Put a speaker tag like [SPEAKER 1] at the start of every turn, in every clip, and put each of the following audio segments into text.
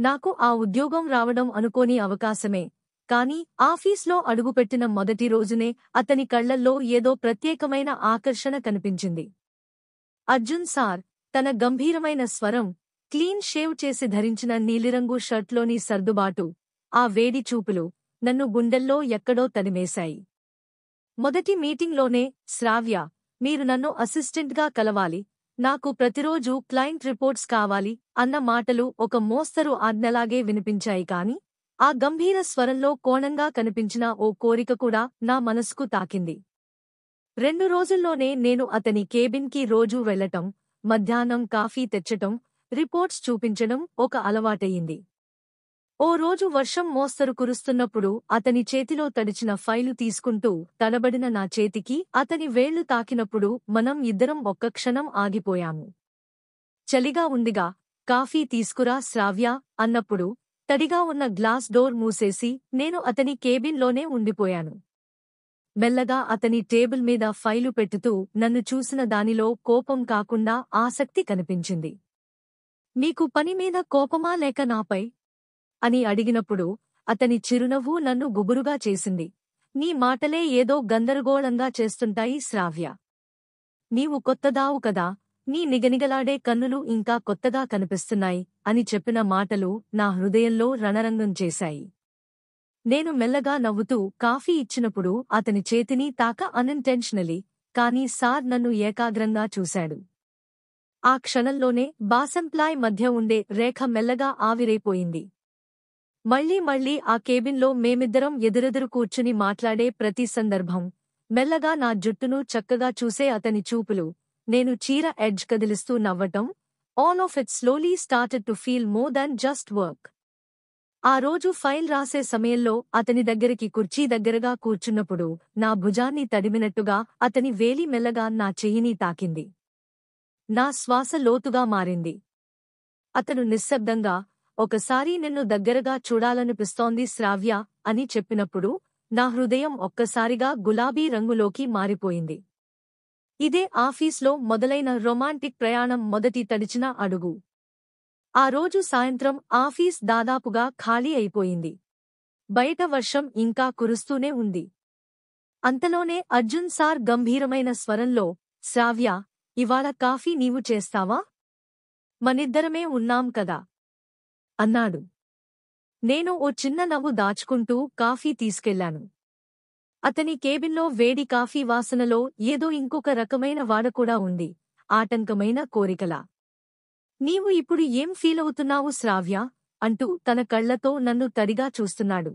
[SPEAKER 1] నాకు ఆ ఉద్యోగం రావడం అనుకోని అవకాశమే. కాని ఆఫీస్లో అడుగుపెట్టిన మొదటి రోజునే అతని కళ్లల్లో ఏదో ప్రత్యేకమైన ఆకర్షణ కనిపించింది. అర్జున్ సార్, తన గంభీరమైన స్వరం, క్లీన్ షేవ్ చేసి ధరించిన నీలిరంగు షర్ట్లోని సర్దుబాటు, ఆ వేడి చూపులు నన్ను గుండెల్లో ఎక్కడో తడిమేశాయి. మొదటి మీటింగ్లోనే, శ్రావ్య, మీరు నన్ను అసిస్టెంట్గా కలవాలి, నాకు ప్రతిరోజూ క్లయింట్ రిపోర్ట్స్ కావాలి అన్న మాటలు ఒక మోస్తరు ఆజ్ఞలాగే వినిపించాయి. కాని ఆ గంభీర స్వరంలో కోణంగా కనిపించిన ఓ కోరిక కూడా నా మనసుకు తాకింది. 2 రోజుల్లోనే నేను అతని కేబిన్కి రోజూ వెళ్లటం, మధ్యాహ్నం కాఫీ తెచ్చటం, రిపోర్ట్స్ చూపించడం ఒక అలవాటయింది. ఓ రోజు వర్షం మోస్తరు కురుస్తున్నప్పుడు అతని చేతిలో తడిచిన ఫైలు తీసుకుంటూ తడబడిన నా చేతికి అతని వేళ్లు తాకినప్పుడు మనం ఇద్దరం ఒక్క క్షణం ఆగిపోయాము. చలిగా ఉందిగా, కాఫీ తీసుకురా శ్రావ్య అన్నప్పుడు తడిగా ఉన్న గ్లాస్ డోర్ మూసేసి నేను అతని కేబిన్లోనే ఉండిపోయాను. మెల్లగా అతని టేబుల్ మీద ఫైలు పెట్టుతూ నన్ను చూసిన దానిలో కోపం కాకుండా ఆసక్తి కనిపించింది. మీకు పని మీద కోపమా లేక నాపై అని అడిగినప్పుడు అతని చిరునవ్వు నన్ను గుబురుగా చేసింది. నీ మాటలే ఏదో గందరగోళంగా చేస్తుంటాయి శ్రావ్య. నీవు కొత్తదావు కదా, నీ నిగనిగలాడే కన్నులు ఇంకా కొత్తగా కనిపిస్తున్నాయి అని చెప్పిన మాటలు నా హృదయంలో రణరంగం చేశాయి. నేను మెల్లగా నవ్వుతూ కాఫీ ఇచ్చినప్పుడు అతని చేతిని తాక అన్ఇంటెన్షనలీ, కానీ సార్ నన్ను ఏకాగ్రంగా చూశాడు. ఆ క్షణంలోనే బాసెంప్లాయ్ మధ్య ఉండే రేఖ మెల్లగా ఆవిరైపోయింది. మళ్లీ ఆ కేబిన్లో మేమిద్దరం ఎదురెదురు కూర్చుని మాట్లాడే ప్రతి సందర్భం, మెల్లగా నా జుట్టును చక్కగా చూసే అతని చూపులు, నేను చీర ఎడ్జ్ కదిలిస్తూ నవ్వటం, all of it slowly started to feel more than just work. ఆ రోజు ఫైల్ రాసే సమయంలో అతని దగ్గరికి కుర్చీ దగ్గరగా కూర్చున్నప్పుడు నా భుజాన్ని తడిమినట్టుగా అతని వేలి మెల్లగా నా చెయ్యిని తాకింది. నా శ్వాస లోతుగా మారింది. అతను నిశ్శబ్దంగా, ఒకసారి నిన్ను దగ్గరగా చూడాలనిపిస్తోంది శ్రావ్య అని చెప్పినప్పుడు నా హృదయం ఒక్కసారిగా గులాబీ రంగులోకి మారిపోయింది. ఇదే ఆఫీస్లో మొదలైన రొమాంటిక్ ప్రయాణం మొదటి తడిచిన అడుగు. ఆ రోజు సాయంత్రం ఆఫీస్ దాదాపుగా ఖాళీ అయిపోయింది. బయట వర్షం ఇంకా కురుస్తూనే ఉంది. అంతలోనే అర్జున్ సార్ గంభీరమైన స్వరంలో, శ్రావ్య, ఇవాళ కాఫీ నీవు చేస్తావా? మనిద్దరమే ఉన్నాం కదా అన్నాడు. నేను ఓ చిన్న నవ్వు దాచుకుంటూ కాఫీ తీసుకెళ్లాను. అతని కేబిన్లో వేడి కాఫీ వాసనలో ఏదో ఇంకొక రకమైన వాడకూడా ఉంది, ఆటంకమైన కోరికలా. నీవు ఇప్పుడు ఏం ఫీలవుతున్నావు శ్రావ్య అంటూ తన కళ్లతో నన్ను తడిగా చూస్తున్నాడు.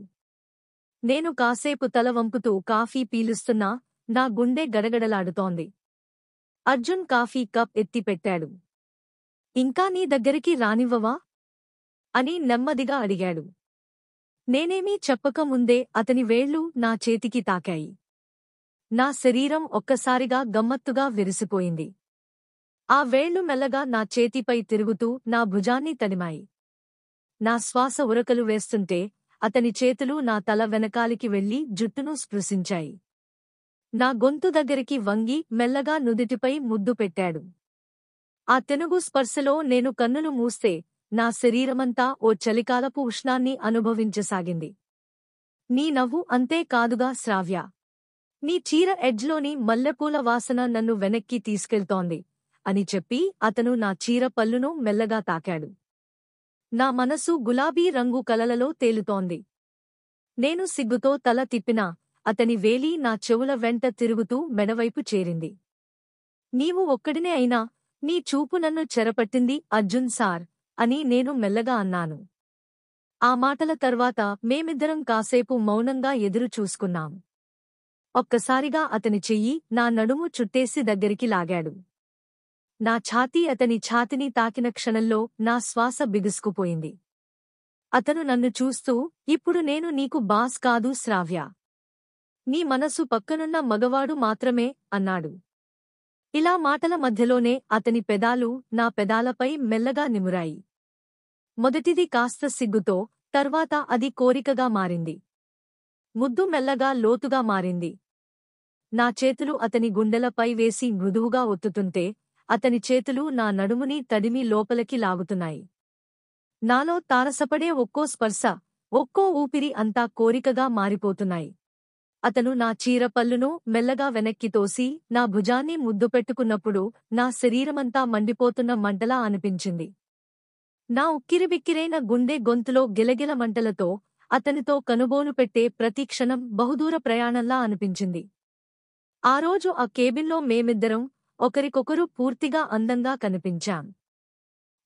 [SPEAKER 1] నేను కాసేపు తల వంపుతూ కాఫీ పీలుస్తున్నా, నా గుండె గడగడలాడుతోంది. అర్జున్ కాఫీ కప్ ఎత్తిపెట్టాడు. ఇంకా నీ దగ్గరికి రానివ్వవా అని నెమ్మదిగా అడిగాడు. నేనేమీ చెప్పకముందే అతని వేళ్లు నా చేతికి తాకాయి. నా శరీరం ఒక్కసారిగా గమ్మత్తుగా విరిసిపోయింది. ఆ వేళ్లు మెల్లగా నా చేతిపై తిరుగుతూ నా భుజాన్ని తడిమాయి. నా శ్వాస ఉరకలు వేస్తుంటే అతని చేతులు నా తల వెనకాలికి వెళ్లి జుట్టును స్పృశించాయి. నా గొంతు దగ్గరికి వంగి మెల్లగా నుదిటిపై ముద్దు పెట్టాడు. ఆ తెనుగు స్పర్శలో నేను కన్నులు మూస్తే నా శరీరమంతా ఓ చలికాలపు ఉష్ణాన్ని అనుభవించసాగింది. నీ నవ్వు అంతే కాదుగా శ్రావ్య. నీ చీర ఎడ్జ్లోని మల్లెపూల వాసన నన్ను వెనక్కి తీసుకెళ్తోంది అని చెప్పి అతను నా చీర పల్లును మెల్లగా తాకాడు. నా మనసు గులాబీ రంగు కలలలో తేలుతోంది. నేను సిగ్గుతో తల తిప్పినా అతని వేలి నా చెవుల వెంట తిరుగుతూ మెడవైపు చేరింది. నీవు ఒక్కడినే అయినా నీ చూపు నన్ను చెరపట్టింది అర్జున్ సార్ అని నేను మెల్లగా అన్నాను. ఆ మాటల తర్వాత మేమిద్దరం కాసేపు మౌనంగా ఎదురు చూసుకున్నాం. ఒక్కసారిగా అతని చెయ్యి నా నడుము చుట్టేసి దగ్గరికి లాగాడు. నా ఛాతీ అతని ఛాతిని తాకిన క్షణంలో నా శ్వాస బిగుసుకుపోయింది. అతను నన్ను చూస్తూ, ఇప్పుడు నేను నీకు బాస్ కాదు శ్రావ్య. నీ మనసు పక్కనున్న మగవాడు మాత్రమే అన్నాడు. ఇలా మాటల మధ్యలోనే అతని పెదాలు నా పెదాలపై మెల్లగా నిమురాయి. మొదటిది కాస్త సిగ్గుతో, తర్వాత అది కోరికగా మారింది. ముద్దు మెల్లగా లోతుగా మారింది. నా చేతులు అతని గుండెలపై వేసి మృదువుగా ఒత్తుతుంటే అతని చేతులు నా నడుముని తడిమి లోపలికి లాగుతున్నాయి. నాలో తారసపడే ఒక్కో స్పర్శ, ఒక్కో ఊపిరి అంతా కోరికగా మారిపోతున్నాయి. అతను నా చీర పల్లును మెల్లగా వెనక్కి తోసి నా భుజాన్ని ముద్దు పెట్టుకున్నప్పుడు నా శరీరమంతా మండిపోతున్న మంటలా అనిపించింది. నా ఉక్కిరిబిక్కిరైన గుండె గొంతులో గిలగిల మంటలతో అతనితో కనుబోలు పెట్టే ప్రతి క్షణం బహుదూర ప్రయాణంలా అనిపించింది. ఆ రోజు ఆ కేబిన్లో మేమిద్దరం ఒకరికొకరు పూర్తిగా అందంగా కనిపించాం.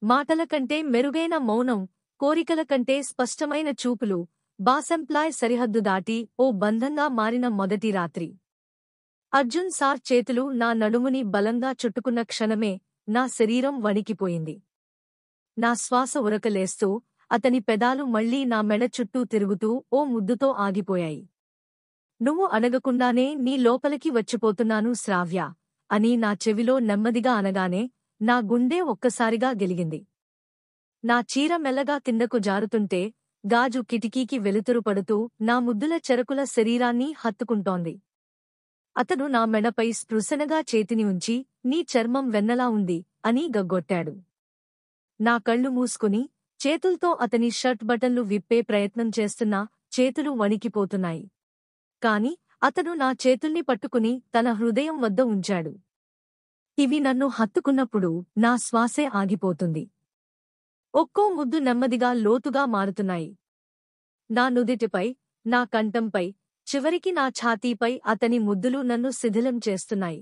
[SPEAKER 1] మాటల కంటే మెరుగైన మౌనం, కోరికల కంటే స్పష్టమైన చూపులు, బాసెంప్లాయ్ సరిహద్దు దాటి ఓ బంధంగా మారిన మొదటి రాత్రి. అర్జున్ సార్ చేతులు నా నడుముని బలంగా చుట్టుకున్న క్షణమే నా శరీరం వణికిపోయింది. నా శ్వాస ఉరకలేస్తూ అతని పెదాలు మళ్లీ నా మెడ చుట్టూ తిరుగుతూ ఓ ముద్దుతో ఆగిపోయాయి. నువ్వు అడగకుండానే నీ లోపలికి వచ్చిపోతున్నాను శ్రావ్య అని నా చెవిలో నెమ్మదిగా అనగానే నా గుండె ఒక్కసారిగా గెలిగింది. నా చీర మెల్లగా కిందకు జారుతుంటే గాజు కిటికీకి వెలుతురు పడుతూ నా ముద్దుల చెరకుల శరీరాన్ని హత్తుకుంటోంది. అతడు నా మెడపై స్పృశనగా చేతిని ఉంచి నీ చర్మం వెన్నలా ఉంది అని గగ్గొట్టాడు. నా కళ్ళు మూసుకుని చేతుల్తో అతని షర్ట్ బటన్లు విప్పే ప్రయత్నం చేస్తున్నా చేతులు వణికిపోతున్నాయి. కాని అతడు నా చేతుల్ని పట్టుకుని తన హృదయం వద్ద ఉంచాడు. ఇవి నన్ను హత్తుకున్నప్పుడు నా శ్వాసే ఆగిపోతుంది. ఒక్కో ముద్దు నెమ్మదిగా లోతుగా మారుతున్నాయి. నా నుదిటిపై, నా కంఠంపై, చివరికి నా ఛాతీపై అతని ముద్దులు నన్ను శిథిలం చేస్తున్నాయి.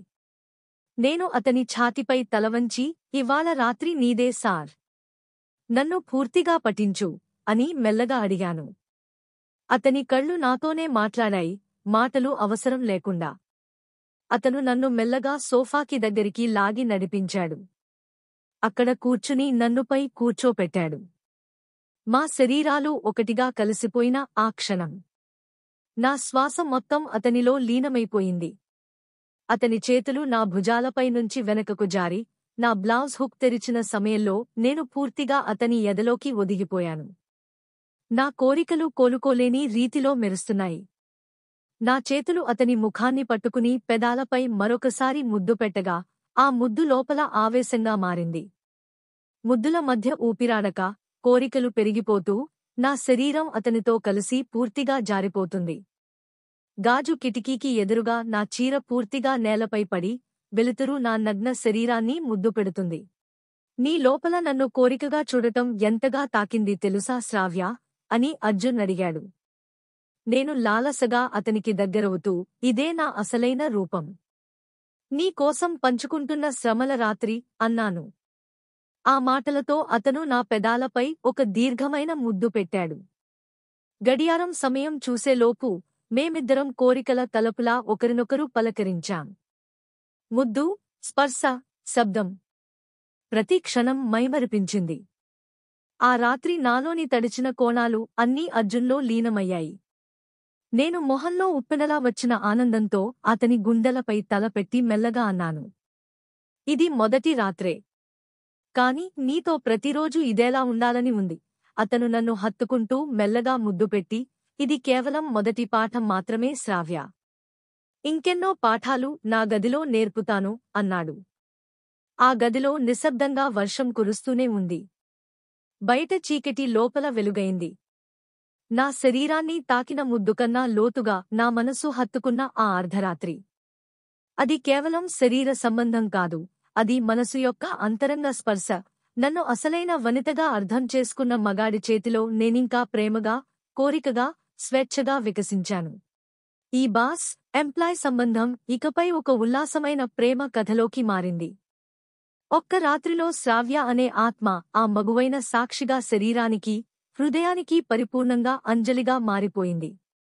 [SPEAKER 1] నేను అతని ఛాతీపై తలవంచి, ఇవాళ రాత్రి నీదే సార్. నన్ను పూర్తిగా పఠించు అని మెల్లగా అడిగాను. అతని కళ్ళు నాతోనే మాట్లాడాయి, మాటలు అవసరం లేకుండా. అతను నన్ను మెల్లగా సోఫాకి దగ్గరికి లాగి నడిపించాడు. అక్కడ కూర్చుని నన్నుపై కూర్చోపెట్టాడు. మా శరీరాలు ఒకటిగా కలిసిపోయిన ఆ క్షణం నా శ్వాస మొత్తం అతనిలో లీనమైపోయింది. అతని చేతులు నా భుజాలపై నుంచి వెనకకు జారి నా బ్లౌజ్ హుక్ తెరిచిన సమయంలో నేను పూర్తిగా అతని ఎదలోకి ఒదిగిపోయాను. నా కోరికలు కోలుకోలేని రీతిలో మెరుస్తున్నాయి. నా చేతులు అతని ముఖాన్ని పట్టుకుని పెదాలపై మరొకసారి ముద్దు పెట్టగా ఆ ముద్దు లోపల ఆవేశంగా మారింది. ముద్దుల మధ్య ఊపిరాడక, కోరికలు పెరిగిపోతూ నా శరీరం అతనితో కలిసి పూర్తిగా జారిపోతుంది. గాజు కిటికీకి ఎదురుగా నా చీర పూర్తిగా నేలపై పడి వెలుతురు నా నగ్న శరీరాన్ని ముద్దు పెడుతుంది. నీ లోపల నన్ను కోరికగా చూడటం ఎంతగా తాకింది తెలుసా శ్రావ్య అని అర్జున్ అడిగాడు. నేను లాలసగా అతనికి దగ్గరవుతూ ఇదే నా అసలైన రూపం. నీ కోసం పంచుకుంటున్న శ్రమల రాత్రి అన్నాను. ఆ మాటలతో అతను నా పెదాలపై ఒక దీర్ఘమైన ముద్దు పెట్టాడు. గడియారం సమయం చూసేలోపు మేమిద్దరం కోరికల తలుపులా ఒకరినొకరు పలకరించాం. ముద్దు, స్పర్శ, శబ్దం ప్రతి క్షణం మైమరిపించింది. ఆ రాత్రి నాలోని తడిచిన కోణాలు అన్నీ అర్జున్లో లీనమయ్యాయి. నేను మొహంలో ఉప్పెనలా వచ్చిన ఆనందంతో అతని గుండెలపై తల పెట్టి మెల్లగా అన్నాను. ఇది మొదటి రాత్రే. కాని నీతో ప్రతిరోజూ ఇదేలా ఉండాలని ఉంది. అతను నన్ను హత్తుకుంటూ మెల్లగా ముద్దు పెట్టి, ఇది కేవలం మొదటి పాఠం మాత్రమే శ్రావ్య. ఇంకెన్నో పాఠాలు నా గదిలో నేర్పుతాను అన్నాడు. ఆ గదిలో నిశ్శబ్దంగా వర్షం కురుస్తూనే ఉంది. బయట చీకటి లోపల వెలుగైంది. నా శరీరాన్ని తాకిన ముద్దుకన్నా లోతుగా నా మనసు హత్తుకున్న ఆ అర్ధరాత్రి. అది కేవలం శరీర సంబంధం కాదు, అది మనసు యొక్క అంతరంగ స్పర్శ. నన్ను అసలైన వనితగా అర్థం చేసుకున్న మగాడి చేతిలో నేనింకా ప్రేమగా, కోరికగా, స్వేచ్ఛగా వికసించాను. ఈ బాస్ ఎంప్లాయ్ సంబంధం ఇకపై ఒక ఉల్లాసమైన ప్రేమ కథలోకి మారింది. ఒక్క రాత్రిలో శ్రావ్య అనే ఆత్మ ఆ మగువైన సాక్షిగా శరీరానికి, హృదయానికి పరిపూర్ణంగా అంజలిగా మారిపోయింది.